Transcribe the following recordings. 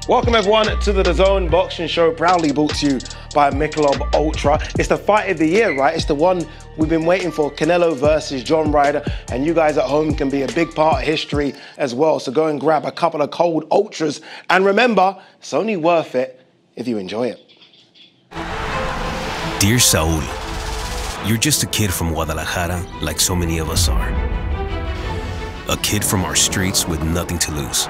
Welcome everyone to the DAZN Boxing Show, proudly brought to you by Michelob Ultra. It's the fight of the year, right? It's the one we've been waiting for, Canelo versus Ryder, and you guys at home can be a big part of history as well. So go and grab a couple of cold ultras, and remember, it's only worth it if you enjoy it. Dear Saul, you're just a kid from Guadalajara, like so many of us are. A kid from our streets with nothing to lose.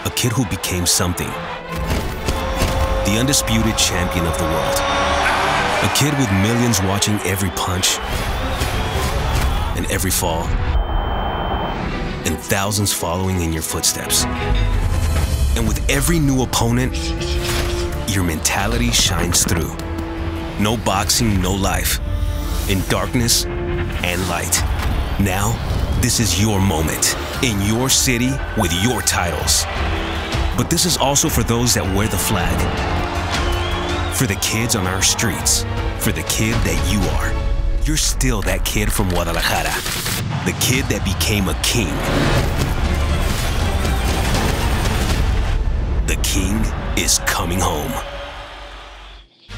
A kid who became something. The undisputed champion of the world. A kid with millions watching every punch and every fall. And thousands following in your footsteps. And with every new opponent, your mentality shines through. No boxing, no life. In darkness and light. Now, this is your moment. In your city, with your titles. But this is also for those that wear the flag. For the kids on our streets. For the kid that you are. You're still that kid from Guadalajara. The kid that became a king. The king is coming home.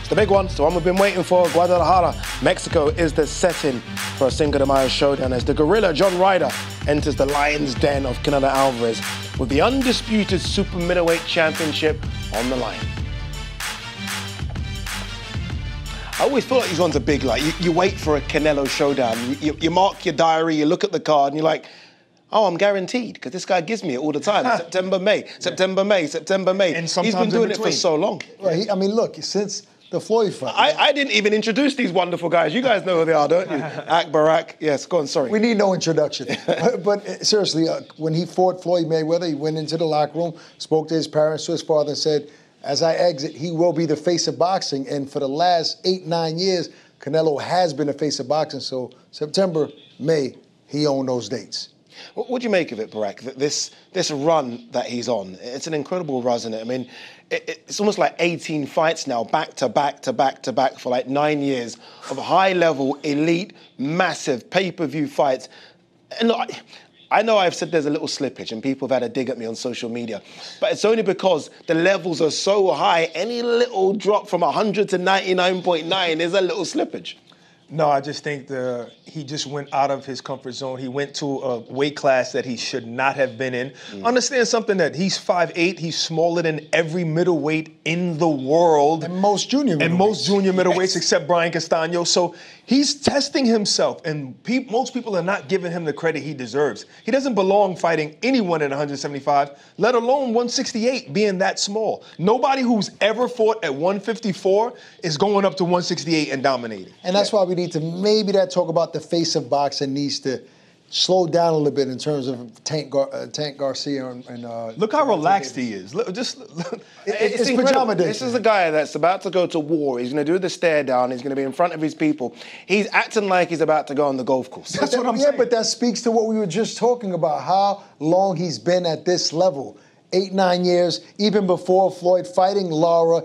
The big one, the one we've been waiting for, Guadalajara, Mexico, is the setting for a Cinco de Mayo showdown as the gorilla Ryder enters the lion's den of Canelo Alvarez with the undisputed super middleweight championship on the line. I always feel like these ones are big, like you wait for a Canelo showdown, you mark your diary, you look at the card and you're like, oh, I'm guaranteed, because this guy gives me it all the time. September, May, September, May, September, May. And he's been doing it for so long. Right, I mean, look, since the Floyd fight. I didn't even introduce these wonderful guys. You guys know who they are, don't you? Barak, yes, go on, sorry. We need no introduction. but seriously, when he fought Floyd Mayweather, he went into the locker room, spoke to his parents, to his father, and said, as I exit, he will be the face of boxing. And for the last 8-9 years, Canelo has been the face of boxing. So September, May, he owned those dates. What do you make of it, Barak? This run that he's on, it's an incredible run, isn't it? I mean, it's almost like 18 fights now, back to back to back to back for like 9 years of high-level, elite, massive pay-per-view fights. And look, I know I've said there's a little slippage and people have had a dig at me on social media, but it's only because the levels are so high, any little drop from 100 to 99.9 is a little slippage. No, I just think he just went out of his comfort zone. He went to a weight class that he should not have been in. Understand something, that he's 5'8", he's smaller than every middleweight in the world. And most junior middleweights. And most junior middleweights, except Brian Castano. So he's testing himself, and most people are not giving him the credit he deserves. He doesn't belong fighting anyone at 175, let alone 168, being that small. Nobody who's ever fought at 154 is going up to 168 and dominating. And that's why we need to maybe talk about the face of boxing needs to slow down a little bit in terms of Tank Garcia and look how relaxed he is. Look, it's pajama day. This is a guy that's about to go to war. He's going to do the stare down. He's going to be in front of his people. He's acting like he's about to go on the golf course. That's what I'm saying. Yeah, but that speaks to what we were just talking about, how long he's been at this level. 8-9 years, even before Floyd fighting Lara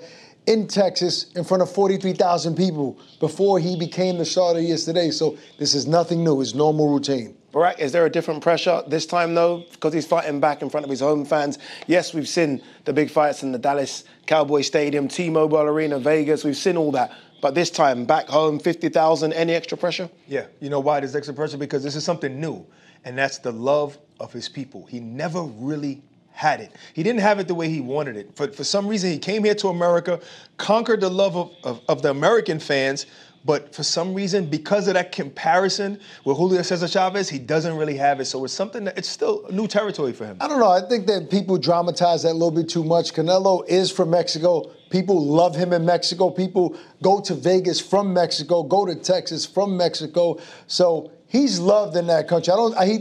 in Texas in front of 43,000 people before he became the star that he is today. So this is nothing new. It's normal routine. Barak, is there a different pressure this time, though, because he's fighting back in front of his home fans? Yes, we've seen the big fights in the Dallas Cowboy Stadium, T-Mobile Arena, Vegas. We've seen all that. But this time, back home, 50,000, any extra pressure? Yeah. You know why there's extra pressure? Because this is something new, and that's the love of his people. He never really had it. He didn't have it the way he wanted it. For some reason, he came here to America, conquered the love of the American fans, but for some reason, because of that comparison with Julio Cesar Chavez, he doesn't really have it. So it's something that it's still new territory for him. I don't know. I think that people dramatize that a little bit too much. Canelo is from Mexico. People love him in Mexico. People go to Vegas from Mexico, go to Texas from Mexico. So he's loved in that country.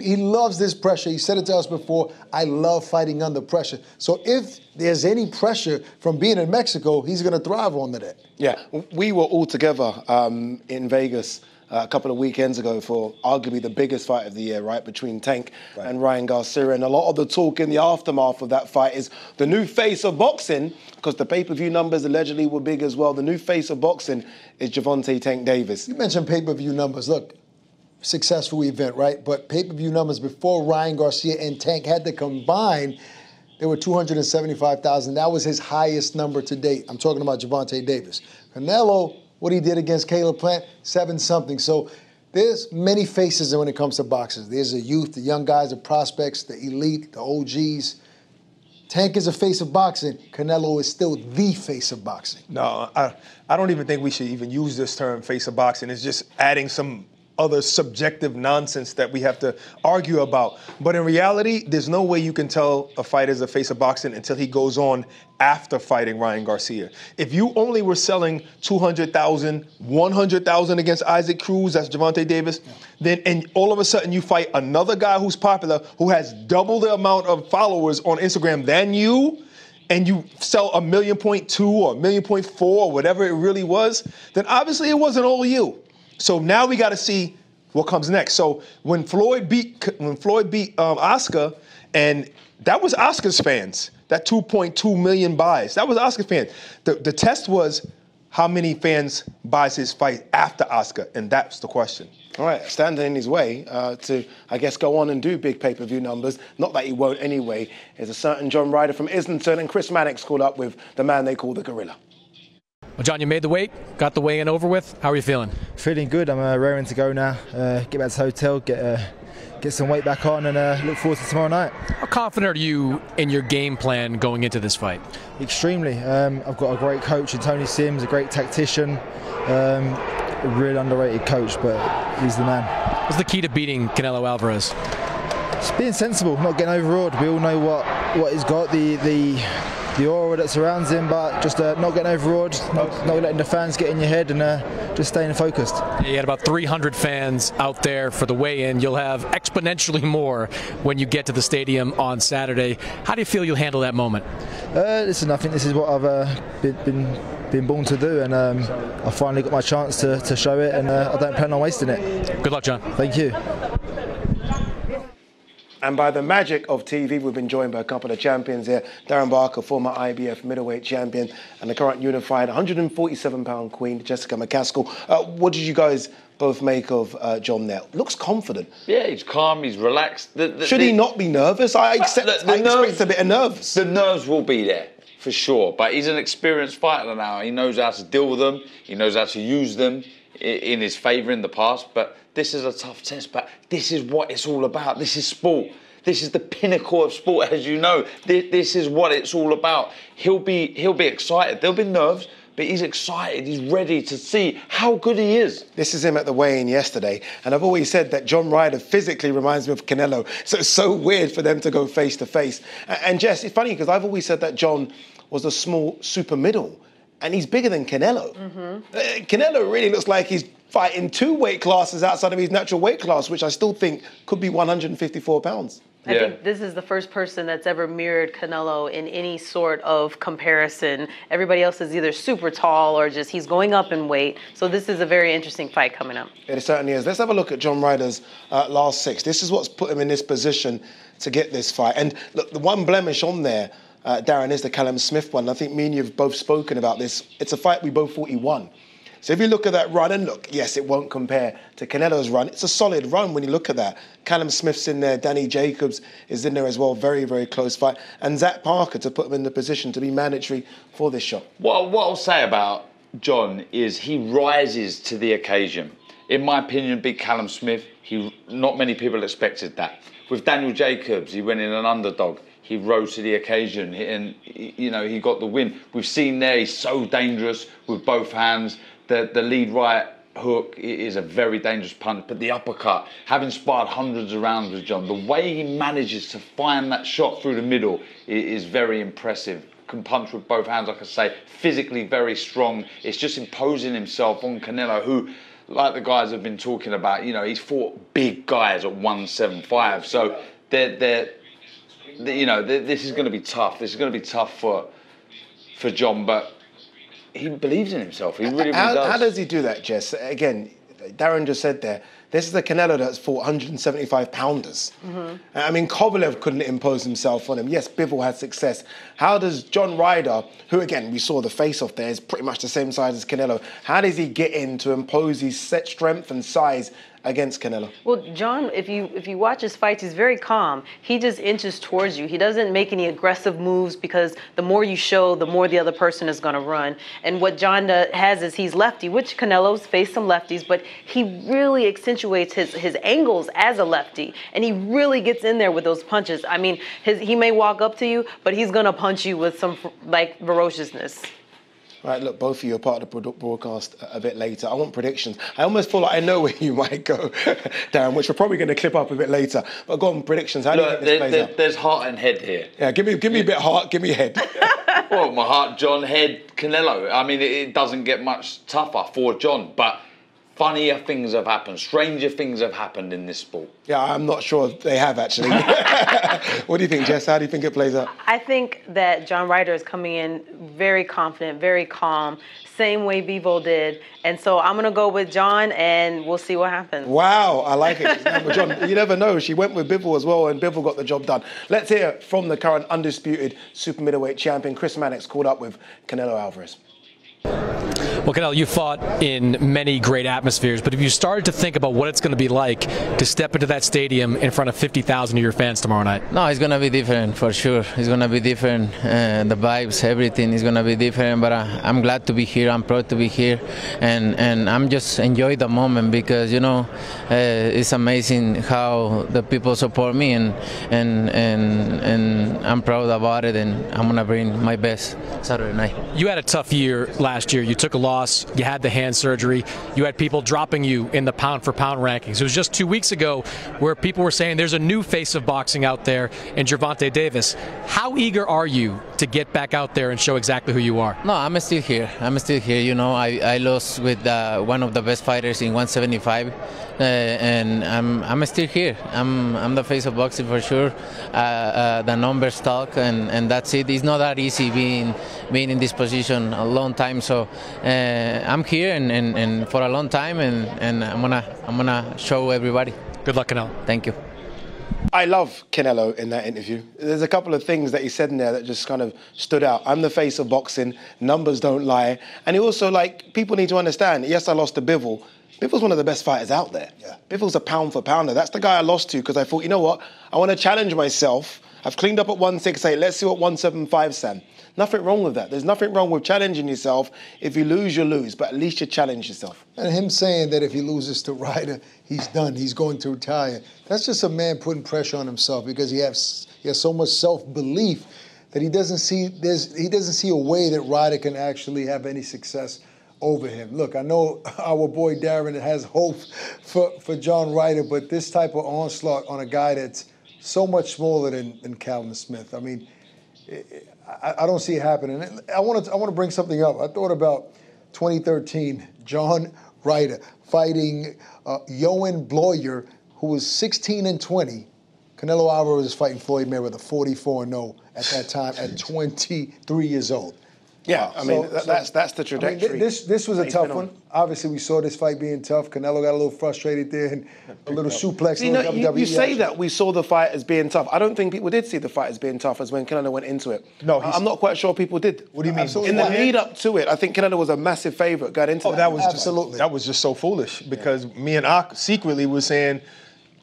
He loves this pressure. He said it to us before. I love fighting under pressure. So if there's any pressure from being in Mexico, he's going to thrive under that. Yeah, we were all together in Vegas a couple of weekends ago for arguably the biggest fight of the year, right, between Tank and Ryan Garcia. And a lot of the talk in the aftermath of that fight is the new face of boxing, because the pay-per-view numbers allegedly were big as well. The new face of boxing is Gervonta Tank Davis. You mentioned pay-per-view numbers. Look, successful event, right? But pay-per-view numbers before Ryan Garcia and Tank had to combine, They were 275,000. That was his highest number to date. I'm talking about Gervonta Davis. Canelo, what he did against Caleb Plant, 7-something. So there's many faces when it comes to boxers. There's the youth, the young guys, the prospects, the elite, the OGs. Tank is a face of boxing. Canelo is still the face of boxing. No, I don't even think we should even use this term, face of boxing. It's just adding some other subjective nonsense that we have to argue about. But in reality, there's no way you can tell a fighter is a face of boxing until he goes on after fighting Ryan Garcia. If you only were selling 200,000, 100,000 against Isaac Cruz, that's Gervonta Davis, then and all of a sudden you fight another guy who's popular, who has double the amount of followers on Instagram than you, and you sell 1.2 million or 1.4 million or whatever it really was, then obviously it wasn't all you. So now we got to see what comes next. So when Floyd beat Oscar, and that was Oscar's fans, that 2.2 million buys, that was Oscar's fans. The test was how many fans buys his fight after Oscar, and that's the question. All right, standing in his way to, I guess, go on and do big pay-per-view numbers, not that he won't anyway, is a certain John Ryder from Islington, and Chris Mannix called up with the man they call the Gorilla. Well, John, you made the weight, got the weigh-in over with. How are you feeling? Feeling good. I'm raring to go now. Get back to the hotel, get some weight back on, and look forward to tomorrow night. How confident are you in your game plan going into this fight? Extremely. I've got a great coach in Tony Sims, a great tactician, a real underrated coach, but he's the man. What's the key to beating Canelo Alvarez? Just being sensible, not getting overawed. We all know what he's got, the aura that surrounds him, but just not getting overawed, not letting the fans get in your head, and just staying focused. You had about 300 fans out there for the weigh-in. You'll have exponentially more when you get to the stadium on Saturday. How do you feel you'll handle that moment? Listen, I think this is what I've been born to do, and I finally got my chance to show it, and I don't plan on wasting it. Good luck, John. Thank you. And by the magic of TV, we've been joined by a couple of champions here. Darren Barker, former IBF middleweight champion, and the current unified 147-pound queen, Jessica McCaskill. What did you guys both make of John there? Looks confident. Yeah, he's calm, he's relaxed. Should he not be nervous? I expect a bit of nerves. The nerves will be there, for sure. But he's an experienced fighter now. He knows how to deal with them. He knows how to use them in his favour in the past. But this is a tough test, but this is what it's all about. This is sport. This is the pinnacle of sport, as you know. This is what it's all about. He'll be excited. There'll be nerves, but he's excited. He's ready to see how good he is. This is him at the weigh-in yesterday, and I've always said that John Ryder physically reminds me of Canelo, so it's so weird for them to go face-to-face. And Jess, it's funny because I've always said that John was a small super middle, and he's bigger than Canelo. Canelo really looks like he's fighting 2 weight classes outside of his natural weight class, which I still think could be 154 pounds. I think this is the first person that's ever mirrored Canelo in any sort of comparison. Everybody else is either super tall or just he's going up in weight. So this is a very interesting fight coming up. It certainly is. Let's have a look at John Ryder's last 6. This is what's put him in this position to get this fight. And look, the one blemish on there, Darren, is the Callum Smith one. I think me and you have both spoken about this. It's a fight we both thought he won. So if you look at that run, and look, yes, it won't compare to Canelo's run. It's a solid run when you look at that. Callum Smith's in there. Danny Jacobs is in there as well. Very, very close fight. And Zach Parker to put him in the position to be mandatory for this shot. What I'll say about John is he rises to the occasion. In my opinion, beat Callum Smith. Not many people expected that. With Daniel Jacobs, he went in an underdog. He rose to the occasion, and he got the win. We've seen there he's so dangerous with both hands. The lead right hook is a very dangerous punch, but the uppercut, having sparred hundreds of rounds with John, the way he manages to find that shot through the middle is very impressive. Can punch with both hands, like I say, physically very strong. It's just imposing himself on Canelo, who, like the guys have been talking about, he's fought big guys at 175. So this is going to be tough. This is going to be tough for John, but he believes in himself. He really does. How does he do that, Jess? Again, Darren just said there, this is the Canelo that's fought 175-pounders. I mean, Kovalev couldn't impose himself on him. Yes, Bivol had success. How does John Ryder, who, again, we saw the face-off there, is pretty much the same size as Canelo, how does he get in to impose his set strength and size against Canelo? Well, John, if you watch his fights, he's very calm. He just inches towards you. He doesn't make any aggressive moves because the more you show, the more the other person is going to run. And what John has is he's lefty, which Canelo's faced some lefties, but he really accentuates his angles as a lefty, and he really gets in there with those punches. I mean, he may walk up to you, but he's going to punch you with some like ferociousness. Right, look, both of you are part of the broadcast a bit later. I want predictions. I almost feel like I know where you might go, Darren, which we're probably going to clip up a bit later. But go on, predictions. How do you think this plays out? There's heart and head here. Yeah, give me a bit of heart, give me head. Well, my heart, John, head, Canelo. I mean, it doesn't get much tougher for John, but funnier things have happened. Stranger things have happened in this sport. Yeah, I'm not sure they have, actually. What do you think, Jess? How do you think it plays out? I think that John Ryder is coming in very confident, very calm, same way Bivol did. And so I'm going to go with John, and we'll see what happens. Wow, I like it. John, you never know. She went with Bivol as well, and Bivol got the job done. Let's hear from the current undisputed super middleweight champion. Chris Mannix caught up with Canelo Alvarez. Well, Canelo, you fought in many great atmospheres, but have you started to think about what it's going to be like to step into that stadium in front of 50,000 of your fans tomorrow night? No, it's going to be different for sure. It's going to be different. The vibes, everything is going to be different, but I'm glad to be here. I'm proud to be here, and I'm just enjoying the moment because, you know, it's amazing how the people support me, and I'm proud about it, and I'm going to bring my best Saturday night. You had a tough year last year. You took a loss. You had the hand surgery. You had people dropping you in the pound-for-pound rankings. It was just 2 weeks ago where people were saying there's a new face of boxing out there in Gervonta Davis. How eager are you to get back out there and show exactly who you are? No, I'm still here. I'm still here. You know, I lost with one of the best fighters in 175, and I'm still here. I'm the face of boxing for sure. The numbers talk, and that's it. It's not that easy being in this position a long time. So I'm here and for a long time, and I'm gonna show everybody. Good luck, Canelo. Thank you. I love Canelo in that interview. There's a couple of things that he said in there that just kind of stood out. I'm the face of boxing. Numbers don't lie. And he also, like, people need to understand, yes, I lost to Bivol. Bivol's one of the best fighters out there. Yeah. Bivol's a pound-for-pounder. That's the guy I lost to because I thought, you know what? I want to challenge myself. I've cleaned up at 168. Let's see what 175 Sam. Nothing wrong with that. There's nothing wrong with challenging yourself. If you lose, you lose, but at least you challenge yourself. And him saying that if he loses to Ryder, he's done. He's going to retire. That's just a man putting pressure on himself because he has so much self-belief that he doesn't see a way that Ryder can actually have any success over him. Look, I know our boy Darren has hope for John Ryder, but this type of onslaught on a guy that's so much smaller than Calvin Smith, I mean, I don't see it happening. I want to bring something up. I thought about 2013, John Ryder fighting Yohan Bloyer, who was 16-20. Canelo Alvarez was fighting Floyd Mayweather, 44-0 at that time at 23 years old. Yeah, I mean, that's the trajectory. I mean, this was a tough one. Obviously, we saw this fight being tough. Canelo got a little frustrated there and a little suplex. You say that we saw the fight as being tough. I don't think people did see the fight as being tough as when Canelo went into it. No, I'm not quite sure people did. What do you mean? In the lead up to it, I think Canelo was a massive favourite going into that. That was just so foolish because me and Ak secretly was saying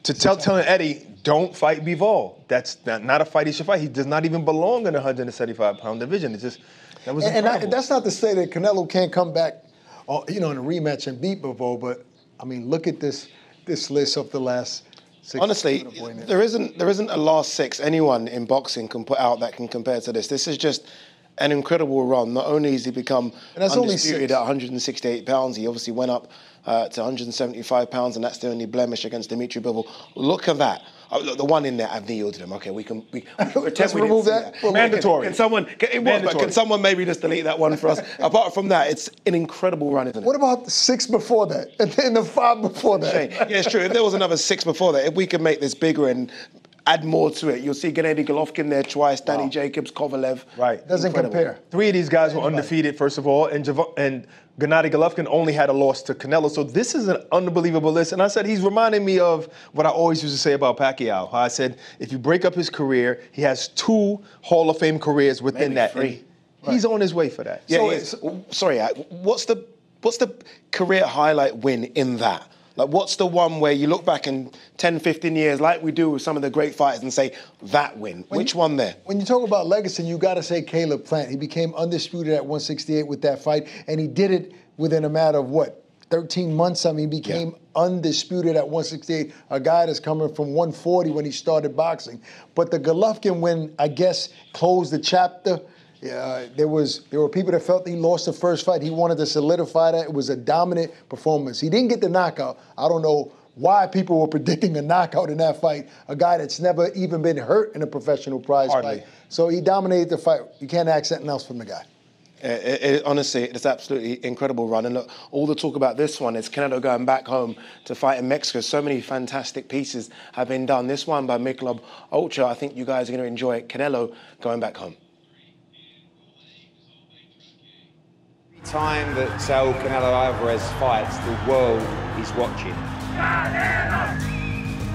telling Eddie, don't fight Bivol. That's not a fight he should fight. He does not even belong in the 175-pound division. It's just. That was incredible. And that's not to say that Canelo can't come back, in a rematch and beat Bivol, but I mean, look at this list of the last 6. Honestly, there isn't a last 6 anyone in boxing can put out that can compare to this. This is just an incredible run. Not only has he become undisputed at 168 pounds, he obviously went up to 175 pounds, and that's the only blemish against Dimitri Bivol. Look at that. Look, the one in there, I've yielded him. Okay, we can let's remove that. Mandatory. Can someone maybe just delete that one for us? Apart from that, it's an incredible run, isn't it? What about the 6 before that, and then the 5 before that? Yeah, it's true. If there was another 6 before that, if we could make this bigger and add more to it, you'll see Gennady Golovkin there twice, Danny Jacobs, Kovalev. Right. Doesn't compare. 3 of these guys were undefeated, first of all, and Gennady Golovkin only had a loss to Canelo. So this is an unbelievable list. And I said, he's reminding me of what I always used to say about Pacquiao. How I said, if you break up his career, he has 2 Hall of Fame careers within that. 3. He's on his way for that. Yeah, sorry, what's the career highlight win in that? Like, what's the one where you look back in 10, 15 years, like we do with some of the great fighters, and say, that win? Which one there? When you talk about legacy, you got to say Caleb Plant. He became undisputed at 168 with that fight, and he did it within a matter of, 13 months? I mean, he became undisputed at 168, a guy that's coming from 140 when he started boxing. But the Golovkin win, I guess, closed the chapter. There were people that felt he lost the first fight. He wanted to solidify that. It was a dominant performance. He didn't get the knockout. I don't know why people were predicting a knockout in that fight, a guy that's never even been hurt in a professional prize fight. So he dominated the fight. You can't ask anything else from the guy. Honestly, it's absolutely incredible run. And look, all the talk about this one is Canelo going back home to fight in Mexico. So many fantastic pieces have been done. This one by Michelob Ultra, I think you guys are going to enjoy it. Canelo going back home. Time that Saul Canelo Alvarez fights, the world is watching.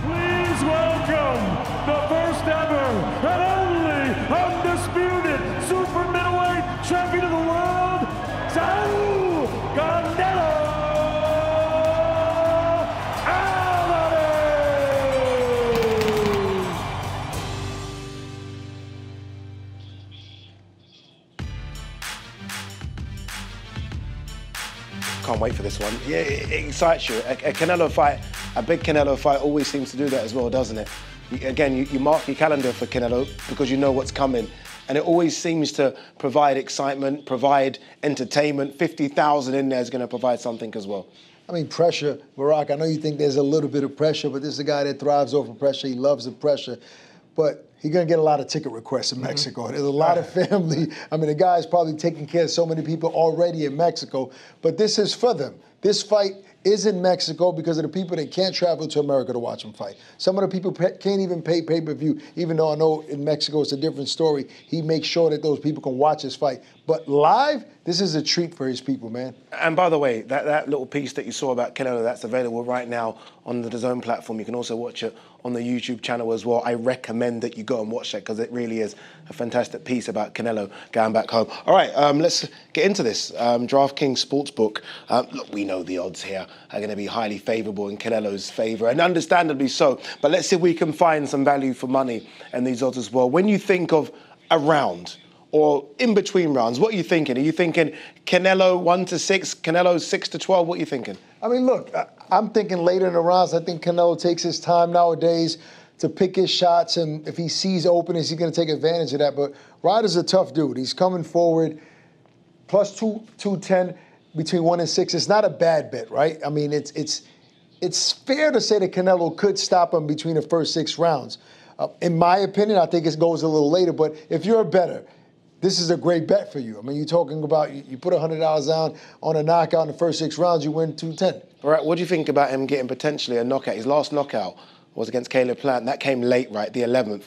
Please welcome the first ever and only undisputed super middleweight champion of the world, Saul Canelo Alvarez. Can't wait for this one. Yeah, it excites you. A Canelo fight, a big Canelo fight always seems to do that as well, doesn't it? You mark your calendar for Canelo because you know what's coming. And it always seems to provide excitement, provide entertainment. 50,000 in there is going to provide something as well. I mean, pressure, Barak, I know you think there's a little bit of pressure, but this is a guy that thrives over pressure. He loves the pressure. But he's going to get a lot of ticket requests in Mexico. There's a lot of family. I mean, the guy's probably taking care of so many people already in Mexico. But this is for them. This fight is in Mexico because of the people that can't travel to America to watch him fight. Some of the people can't even pay pay-per-view, even though I know in Mexico it's a different story. He makes sure that those people can watch his fight. But live, this is a treat for his people, man. And by the way, that little piece that you saw about Canelo, that's available right now on the DAZN platform. You can also watch it on the YouTube channel as well. I recommend that you go and watch that because it really is a fantastic piece about Canelo going back home. All right, let's get into this. DraftKings Sportsbook. Look, we know the odds here are going to be highly favourable in Canelo's favour, and understandably so. But let's see if we can find some value for money in these odds as well. When you think of a round, or in between rounds, what are you thinking? Are you thinking Canelo 1-6, Canelo 6-12? What are you thinking? I mean, look, I'm thinking later in the rounds. I think Canelo takes his time nowadays to pick his shots, and if he sees openings, he's going to take advantage of that. But Ryder's a tough dude. He's coming forward, plus 210 between 1 and 6. It's not a bad bet, right? I mean, it's fair to say that Canelo could stop him between the first 6 rounds. In my opinion, I think it goes a little later. But if you're a bettor, this is a great bet for you. I mean, you're talking about you put $100 down on a knockout in the first 6 rounds, you win 210. All right, what do you think about him getting potentially a knockout? His last knockout was against Caleb Plant. That came late, right, the 11th.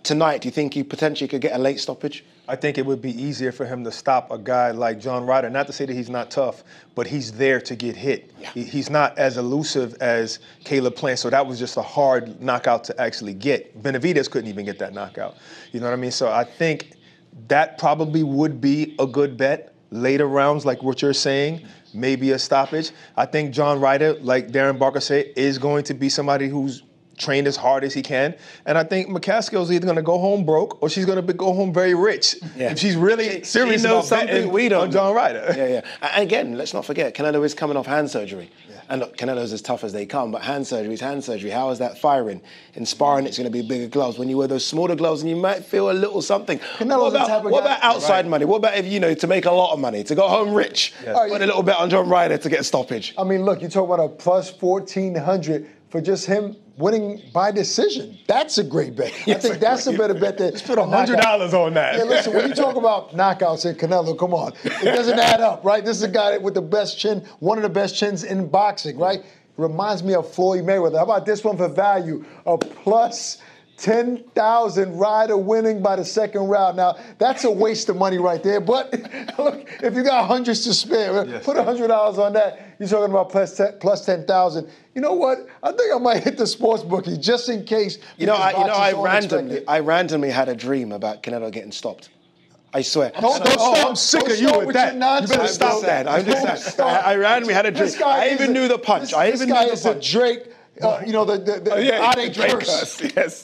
Tonight, do you think he potentially could get a late stoppage? I think it would be easier for him to stop a guy like John Ryder. Not to say that he's not tough, but he's there to get hit. Yeah. He's not as elusive as Caleb Plant, so that was just a hard knockout to actually get. Benavidez couldn't even get that knockout. You know what I mean? So I think that probably would be a good bet. Later rounds, like what you're saying, maybe a stoppage. I think John Ryder, like Darren Barker said, is going to be somebody who's trained as hard as he can. And I think McCaskill's either going to go home broke or she's going to go home very rich. Yeah. If she's really serious about something we don't on John Ryder. Yeah. And again, let's not forget, Canelo is coming off hand surgery. Yeah. And look, Canelo's as tough as they come, but hand surgery is hand surgery. How is that firing? In sparring, it's going to be bigger gloves. When you wear those smaller gloves, and you might feel a little something. What about outside money? What about if, to make a lot of money, to go home rich? Yes. Put a little bit on John Ryder to get a stoppage. I mean, look, you talk about a plus 1,400 for just him winning by decision. That's a great bet. I think that's a better bet than... Just put $100 on that. Yeah, listen, when you talk about knockouts in Canelo, come on. It doesn't add up, right? This is a guy with the best chin, one of the best chins in boxing, right? Reminds me of Floyd Mayweather. How about this one for value? A plus 10,000 Ryder winning by the second round. Now, that's a waste of money right there. But look, if you got hundreds to spare, put $100 on that. You're talking about plus 10,000. You know what? I think I might hit the sports bookie just in case. I randomly had a dream about Canelo getting stopped. I swear. Don't stop. I'm sick of you with that. You better stop that. I'm just saying. Iran, we had a drink. I even knew the punch. This guy is a Drake. You know, the Ade Drake curse. Yes.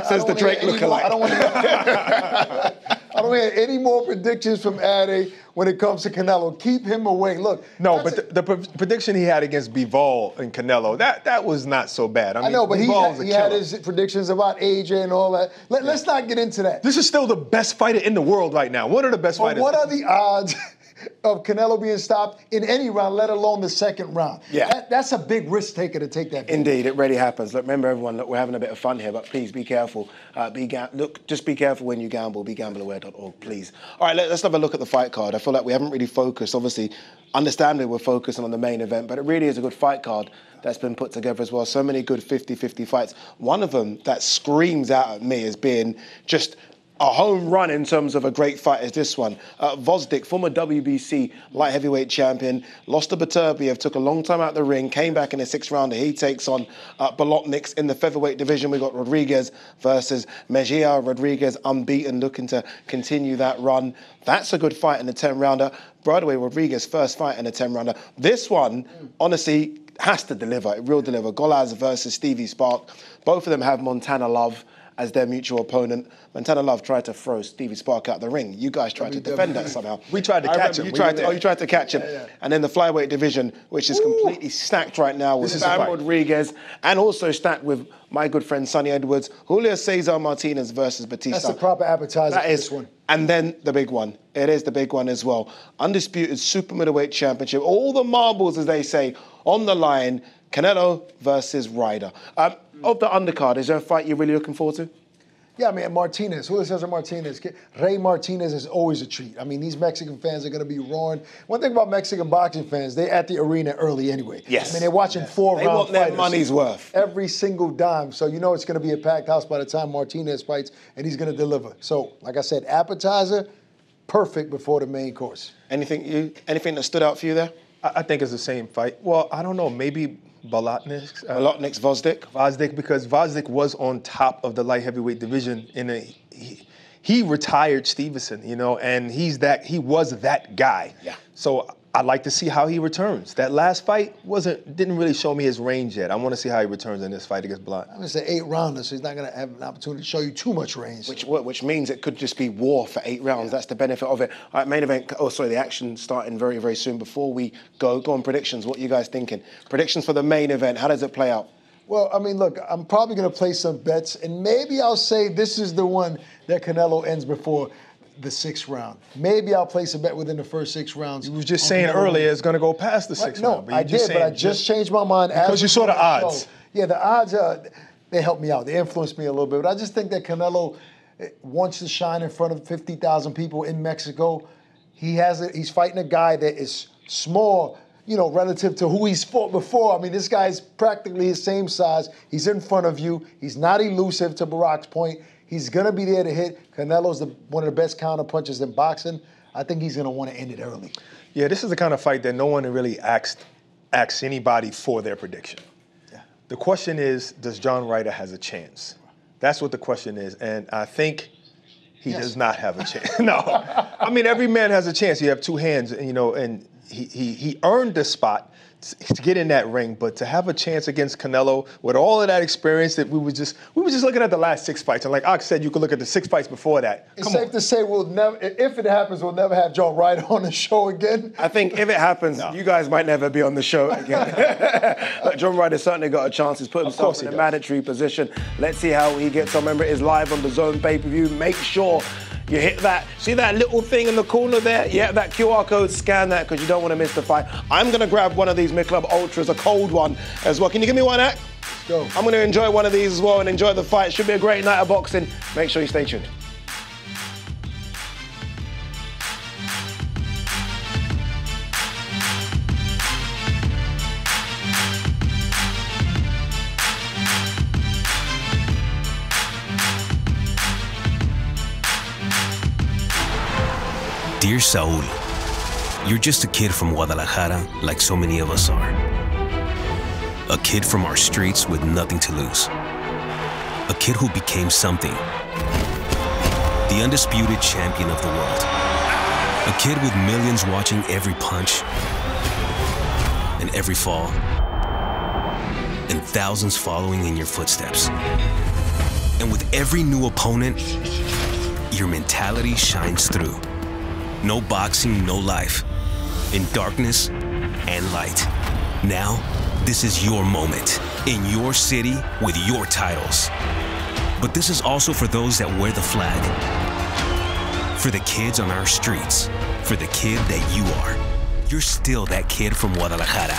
Says the Drake lookalike. I don't want to hear any more predictions from Ade when it comes to Canelo. Keep him away. Look. No, but the prediction he had against Bivol and Canelo, that was not so bad. I know, but he had his predictions about AJ and all that. Let's not get into that. This is still the best fighter in the world right now. One of the best fighters. What are the odds of Canelo being stopped in any round, let alone the second round? Yeah. That's a big risk taker to take that. Indeed, it really happens. Look, remember everyone, look, we're having a bit of fun here, but please be careful. Just be careful when you gamble. BeGambleAware.org, please. All right, let's have a look at the fight card. I feel like we haven't really focused. Obviously, understandably, we're focusing on the main event, but it really is a good fight card that's been put together as well. So many good 50-50 fights. One of them that screams out at me as being just a home run in terms of a great fight is this one. Vosdik, former WBC light heavyweight champion, lost to Beterbiev, took a long time out of the ring, came back in a 6th rounder. He takes on Bolotniks in the featherweight division. We got Rodriguez versus Mejia. Rodriguez unbeaten, looking to continue that run. That's a good fight in the 10-rounder. By the way, Rodriguez first fight in a 10-rounder. This one, honestly, has to deliver. It will deliver. Golaz versus Stevie Spark. Both of them have Montana Love as their mutual opponent. Montana Love tried to throw Stevie Spark out the ring. You guys tried to defend that somehow. We tried to catch him. You tried to catch him. Yeah. And then the flyweight division, which is completely stacked right now with Sam Rodriguez, and also stacked with my good friend Sonny Edwards, Julio Cesar Martinez versus Batista. That's the proper appetizer for this one. And then the big one. It is the big one as well. Undisputed super middleweight championship. All the marbles, as they say, on the line. Canelo versus Ryder. Of the undercard, is there a fight you're really looking forward to? Yeah, I mean, Martinez, Julio Cesar Martinez, Rey Martinez is always a treat. I mean, these Mexican fans are going to be roaring. One thing about Mexican boxing fans, they're at the arena early anyway. Yes. I mean, they're watching 4 round They want their fighters. money's worth. Every single dime. So you know it's going to be a packed house by the time Martinez fights, and he's going to deliver. So, like I said, appetizer, perfect before the main course. Anything that stood out for you there? I think it's the same fight. Well, I don't know, maybe Bolotniks. Bolotniks, Vosdik, because Vosdik was on top of the light heavyweight division. He retired Stevenson, you know, and he was that guy. Yeah. So I'd like to see how he returns. That last fight didn't really show me his range yet. I want to see how he returns in this fight against Bolotniks. I'm going to say 8 rounders, so he's not going to have an opportunity to show you too much range. Which means it could just be war for 8 rounds. Yeah. That's the benefit of it. All right, main event. Oh, sorry, the action starting very, very soon. Before we go on predictions, what are you guys thinking? Predictions for the main event. How does it play out? Well, I mean, look, I'm probably going to play some bets, and maybe I'll say this is the one that Canelo ends before the 6th round. Maybe I'll place a bet within the first 6 rounds. You were just saying earlier it's going to go past the 6th round. No, I did, but I just changed my mind. Because you saw the odds. Yeah, the odds, they helped me out. They influenced me a little bit. But I just think that Canelo wants to shine in front of 50,000 people in Mexico. He's fighting a guy that is small, you know, relative to who he's fought before. I mean, this guy's practically his same size. He's in front of you. He's not elusive, to Barak's point. He's going to be there to hit. Canelo's one of the best counter punchers in boxing. I think he's going to want to end it early. Yeah, this is the kind of fight that no one really asks anybody for their prediction. Yeah. The question is, does John Ryder has a chance? That's what the question is. And I think he does not have a chance. No. I mean, every man has a chance. You have 2 hands, you know, and he earned the spot to get in that ring, but to have a chance against Canelo with all of that experience that we were just looking at the last 6 fights, and like Ak said, you could look at the 6 fights before that. It's safe to say we'll never, if it happens, we'll never have John Ryder on the show again. I think if it happens, you guys might never be on the show again. John Ryder certainly got a chance. He's put himself in a mandatory position. Let's see how he gets on. Remember, it is live on the DAZN pay-per-view. Make sure you hit that. See that little thing in the corner there? Yeah, that QR code, scan that because you don't want to miss the fight. I'm going to grab one of these Michelob Ultras, a cold one as well. Can you give me one, Ak? Let's go. I'm going to enjoy one of these as well and enjoy the fight. Should be a great night of boxing. Make sure you stay tuned. Dear Saul, you're just a kid from Guadalajara like so many of us are. A kid from our streets with nothing to lose. A kid who became something. the undisputed champion of the world. A kid with millions watching every punch and every fall, and thousands following in your footsteps. And with every new opponent, your mentality shines through. No boxing, no life. In darkness and light. Now, this is your moment. In your city, with your titles. But this is also for those that wear the flag. For the kids on our streets. For the kid that you are. You're still that kid from Guadalajara.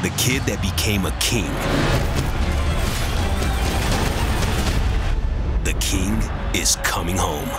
The kid that became a king. The king is coming home.